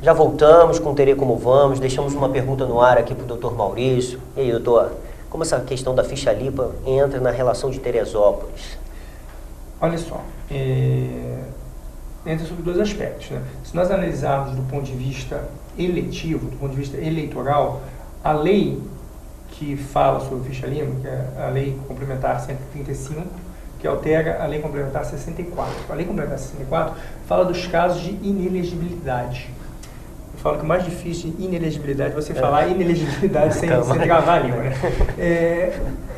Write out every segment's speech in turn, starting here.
Já voltamos com o Terê Como Vamos, deixamos uma pergunta no ar aqui para o doutor Maurício. E aí, doutor, como essa questão da ficha limpa entra na relação de Teresópolis? Olha só, entra sobre dois aspectos, né? Se nós analisarmos do ponto de vista eletivo, do ponto de vista eleitoral, a lei que fala sobre ficha limpa, que é a Lei Complementar 135, que altera a Lei Complementar 64. A Lei Complementar 64 fala dos casos de inelegibilidade. Eu falo que o mais difícil de inelegibilidade é você falar inelegibilidade sem travar a língua, né?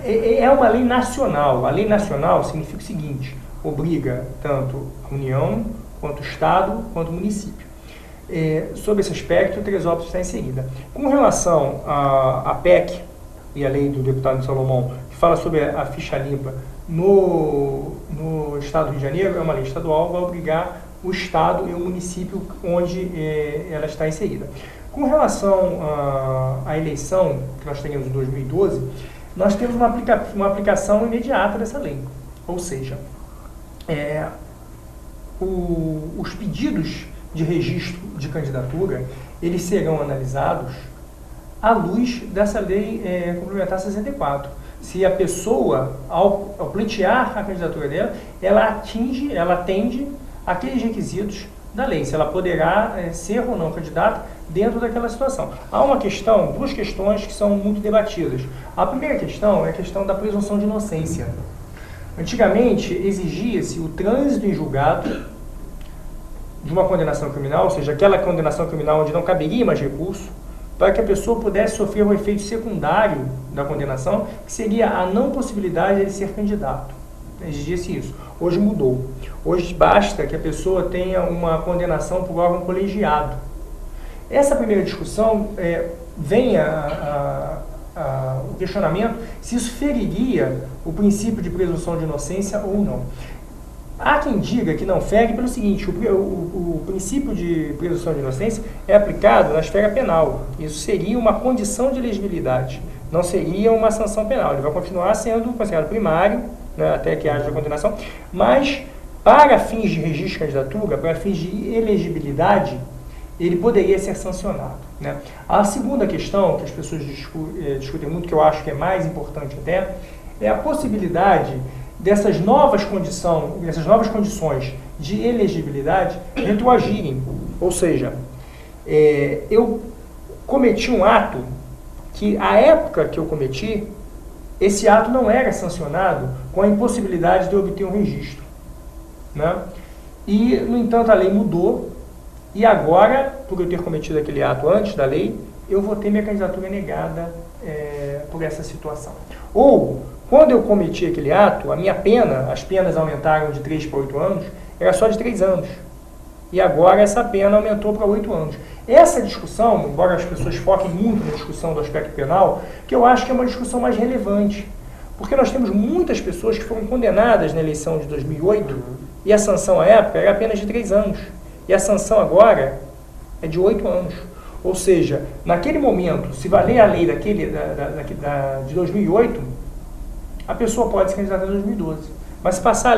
É uma lei nacional. A lei nacional significa o seguinte: obriga tanto a União, quanto o Estado, quanto o município. Sobre esse aspecto, Teresópolis está inserida. Com relação à PEC e a lei do deputado Salomão, que fala sobre a ficha limpa no Estado do Rio de Janeiro, é uma lei estadual, vai obrigar o Estado e o município onde ela está inserida. Com relação à eleição que nós teremos em 2012, nós temos uma aplicação imediata dessa lei. Ou seja, os pedidos de registro de candidatura, eles serão analisados à luz dessa lei complementar 64. Se a pessoa, ao pleitear a candidatura dela, ela atende aqueles requisitos da lei, se ela poderá ser ou não candidata dentro daquela situação. Há duas questões que são muito debatidas. A primeira questão é a questão da presunção de inocência. Antigamente, exigia-se o trânsito em julgado de uma condenação criminal, ou seja, aquela condenação criminal onde não caberia mais recurso, para que a pessoa pudesse sofrer um efeito secundário da condenação, que seria a não possibilidade de ser candidato. Exigia-se isso. Hoje mudou. Hoje basta que a pessoa tenha uma condenação por órgão colegiado. Essa primeira discussão vem o questionamento se isso feriria o princípio de presunção de inocência ou não. Há quem diga que não fere pelo seguinte: o princípio de presunção de inocência é aplicado na esfera penal. Isso seria uma condição de elegibilidade, não seria uma sanção penal. Ele vai continuar sendo considerado primário, né, até que haja a condenação, mas para fins de registro de candidatura, para fins de elegibilidade, ele poderia ser sancionado, né? A segunda questão que as pessoas discutem muito, que eu acho que é mais importante até, é a possibilidade dessas novas condições de elegibilidade retroagirem. Ou seja, eu cometi um ato que, à época que eu cometi, esse ato não era sancionado com a impossibilidade de eu obter um registro, né? E, no entanto, a lei mudou e agora, por eu ter cometido aquele ato antes da lei, eu vou ter minha candidatura negada por essa situação. Ou, quando eu cometi aquele ato, as penas aumentaram de 3 para 8 anos, era só de 3 anos. E agora essa pena aumentou para 8 anos. Essa discussão, embora as pessoas foquem muito na discussão do aspecto penal, que eu acho que é uma discussão mais relevante. Porque nós temos muitas pessoas que foram condenadas na eleição de 2008 e a sanção à época era apenas de 3 anos. E a sanção agora é de 8 anos. Ou seja, naquele momento, se valer a lei de 2008, a pessoa pode se candidatar em 2012. Mas se passar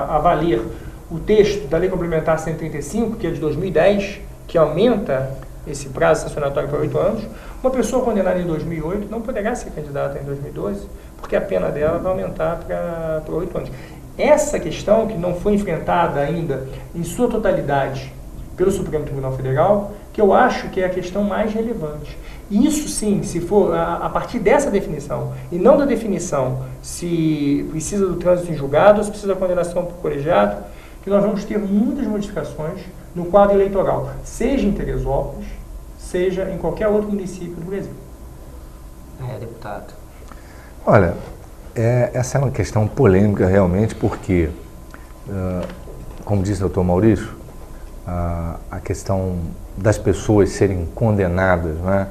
a valer o texto da Lei Complementar 135, que é de 2010, que aumenta esse prazo sancionatório para 8 anos, uma pessoa condenada em 2008 não poderá ser candidata em 2012, porque a pena dela vai aumentar para 8 anos. Essa questão, que não foi enfrentada ainda em sua totalidade pelo Supremo Tribunal Federal, que eu acho que é a questão mais relevante. Isso sim, se for a partir dessa definição, e não da definição se precisa do trânsito em julgado ou se precisa da condenação por colegiado, que nós vamos ter muitas modificações no quadro eleitoral, seja em Teresópolis, seja em qualquer outro município do Brasil. Deputado. Olha, essa é uma questão polêmica realmente, porque, como disse o doutor Maurício, a questão das pessoas serem condenadas, né?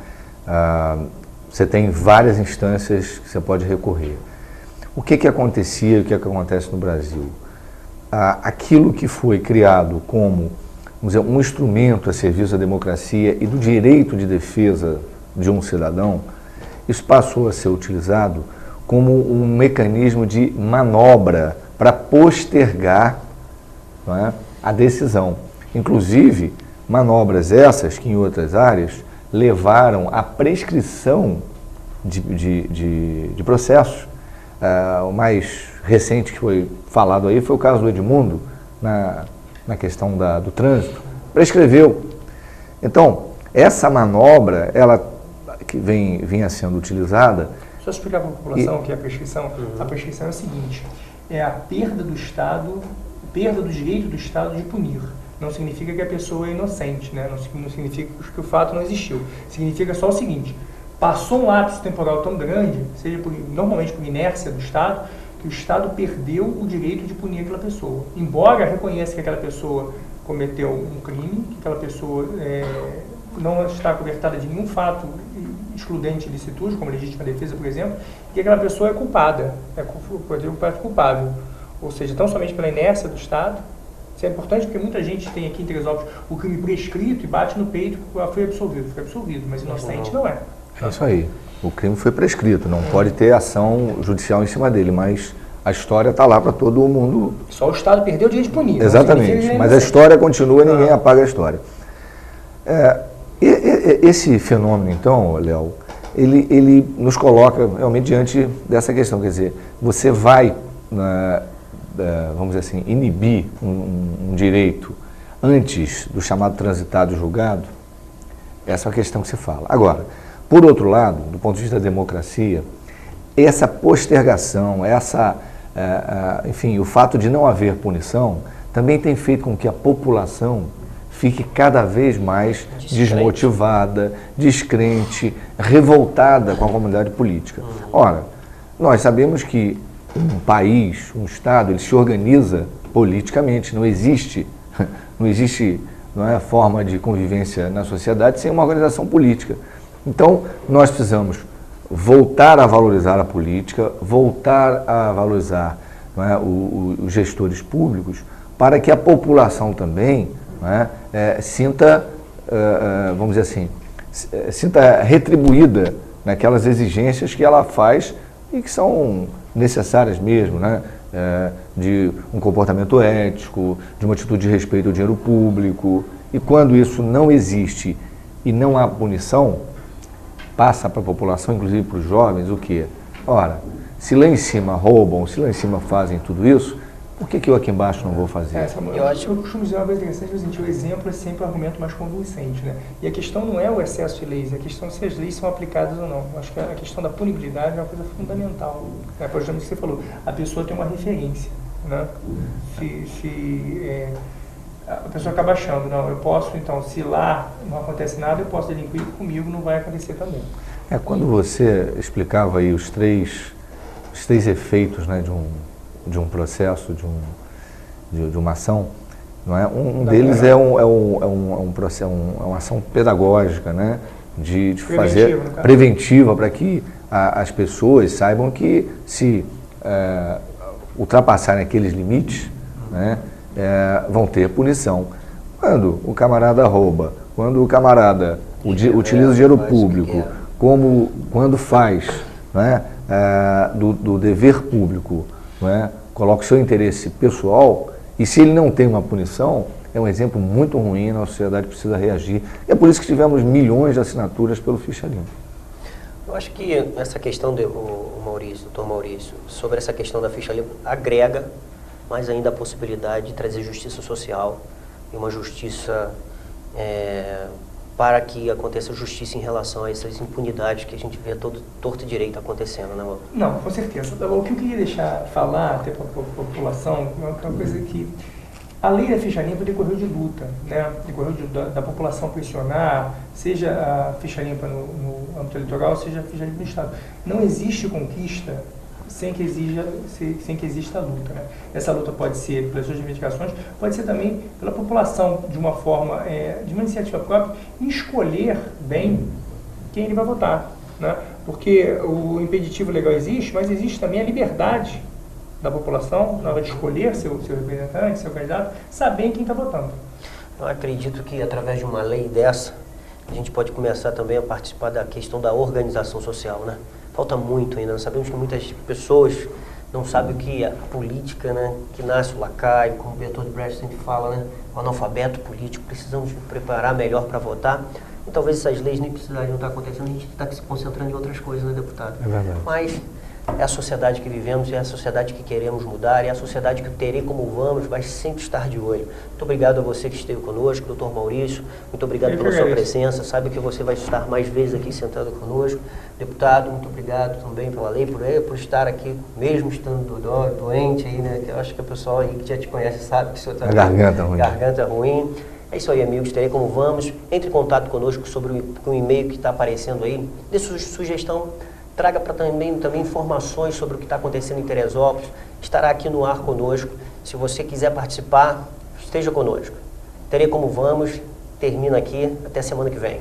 Você tem várias instâncias que você pode recorrer. O que acontecia, o que acontece no Brasil? Aquilo que foi criado como, vamos dizer, um instrumento a serviço da democracia e do direito de defesa de um cidadão, isso passou a ser utilizado como um mecanismo de manobra para postergar, não é, a decisão. Inclusive, Manobras essas que em outras áreas levaram à prescrição de processos. O mais recente que foi falado aí foi o caso do Edmundo, na questão do trânsito, prescreveu. Então, essa manobra, ela que vinha sendo utilizada... Só explicar para a população o que é a prescrição. A prescrição é o seguinte, é a perda do Estado, perda do direito do Estado de punir. Não significa que a pessoa é inocente, né? Não significa que o fato não existiu. Significa só o seguinte, passou um lapso temporal tão grande, seja normalmente por inércia do Estado, que o Estado perdeu o direito de punir aquela pessoa. Embora reconheça que aquela pessoa cometeu um crime, que aquela pessoa não está cobertada de nenhum fato excludente de licitude, como legítima defesa, por exemplo, e que aquela pessoa é culpada, pode ser culpável. Ou seja, tão somente pela inércia do Estado. Isso é importante porque muita gente tem aqui em Teresópolis o crime prescrito e bate no peito, foi absolvido, mas inocente não é. É isso aí. O crime foi prescrito, não pode ter ação judicial em cima dele, mas a história está lá para todo mundo. Só o Estado perdeu o direito de punir. Exatamente, mas a história continua, ninguém apaga a história. Esse fenômeno, então, Léo, ele nos coloca realmente diante dessa questão, quer dizer, você vai, vamos dizer assim, inibir um direito antes do chamado transitado e julgado? Essa é a questão que se fala. Agora, por outro lado, do ponto de vista da democracia, essa postergação, enfim, o fato de não haver punição, também tem feito com que a população fique cada vez mais desmotivada, descrente, revoltada com a comunidade política. Ora, nós sabemos que um país, um Estado, ele se organiza politicamente, não existe forma de convivência na sociedade sem uma organização política. Então, nós precisamos voltar a valorizar a política, voltar a valorizar os gestores públicos, para que a população também sinta, vamos dizer assim, sinta retribuída naquelas exigências que ela faz e que são necessárias mesmo, de um comportamento ético, de uma atitude de respeito ao dinheiro público. E quando isso não existe e não há punição, passa para a população, inclusive para os jovens, o quê? Ora, se lá em cima roubam, se lá em cima fazem tudo isso, por que eu aqui embaixo não vou fazer? Eu costumo dizer uma coisa interessante, o exemplo é sempre o argumento mais convincente, né? E a questão não é o excesso de leis, a questão é se as leis são aplicadas ou não. Eu acho que a questão da punibilidade é uma coisa fundamental. Por exemplo, que você falou, a pessoa tem uma referência, né? A pessoa acaba achando, não, eu posso, então, se lá não acontece nada, eu posso delinquir, comigo não vai acontecer também. Quando você explicava aí os três efeitos, né, de um processo, de uma ação, não é? Um deles é uma ação pedagógica, né, de fazer preventiva para que as pessoas saibam que se ultrapassarem aqueles limites, né, vão ter punição. Quando o camarada rouba, quando o camarada utiliza o dinheiro público, quando faz, né, do dever público, né, coloca o seu interesse pessoal, e se ele não tem uma punição, é um exemplo muito ruim, a sociedade precisa reagir. É por isso que tivemos milhões de assinaturas pelo Ficha Limpa. Eu acho que essa questão, doutor Maurício, sobre essa questão da Ficha Limpa, agrega mais ainda a possibilidade de trazer justiça social e uma justiça para que aconteça justiça em relação a essas impunidades que a gente vê todo torto e direito acontecendo, né, Mauro? Não, com certeza. O que eu queria deixar falar até para a população é uma coisa que a lei da Ficha Limpa decorreu de luta, né? Decorreu da população pressionar, seja a Ficha Limpa no âmbito eleitoral, seja a Ficha Limpa no Estado. Não existe conquista sem que exista a luta, né? Essa luta pode ser pelas suas reivindicações, pode ser também pela população, de uma forma, de uma iniciativa própria, escolher bem quem ele vai votar, né? Porque o impeditivo legal existe, mas existe também a liberdade da população, na hora de escolher seu representante, seu candidato, saber em quem está votando. Eu acredito que através de uma lei dessa, a gente pode começar também a participar da questão da organização social, né? Falta muito ainda, nós sabemos que muitas pessoas não sabe o que a política, né, que nasce o lacaio, como o Bertold Brecht sempre fala, né, o analfabeto político, precisamos nos preparar melhor para votar. E talvez essas leis nem precisariam estar acontecendo, a gente está se concentrando em outras coisas, né, deputado? É verdade. Mas é a sociedade que vivemos, é a sociedade que queremos mudar, é a sociedade que o Terei Como Vamos vai sempre estar de olho. Muito obrigado a você que esteve conosco, doutor Maurício, muito obrigado pela sua presença, sabe que você vai estar mais vezes aqui sentado conosco. Deputado, muito obrigado também pela lei, por estar aqui, mesmo estando doente aí, né, que eu acho que o pessoal aí que já te conhece sabe que o senhor está... Garganta ruim. É isso aí, amigos, Terei Como Vamos, entre em contato conosco sobre o e-mail que está aparecendo aí, dê sugestão, traga para também informações sobre o que está acontecendo em Teresópolis, estará aqui no ar conosco. Se você quiser participar, esteja conosco. Terei Como Vamos, termina aqui, até semana que vem.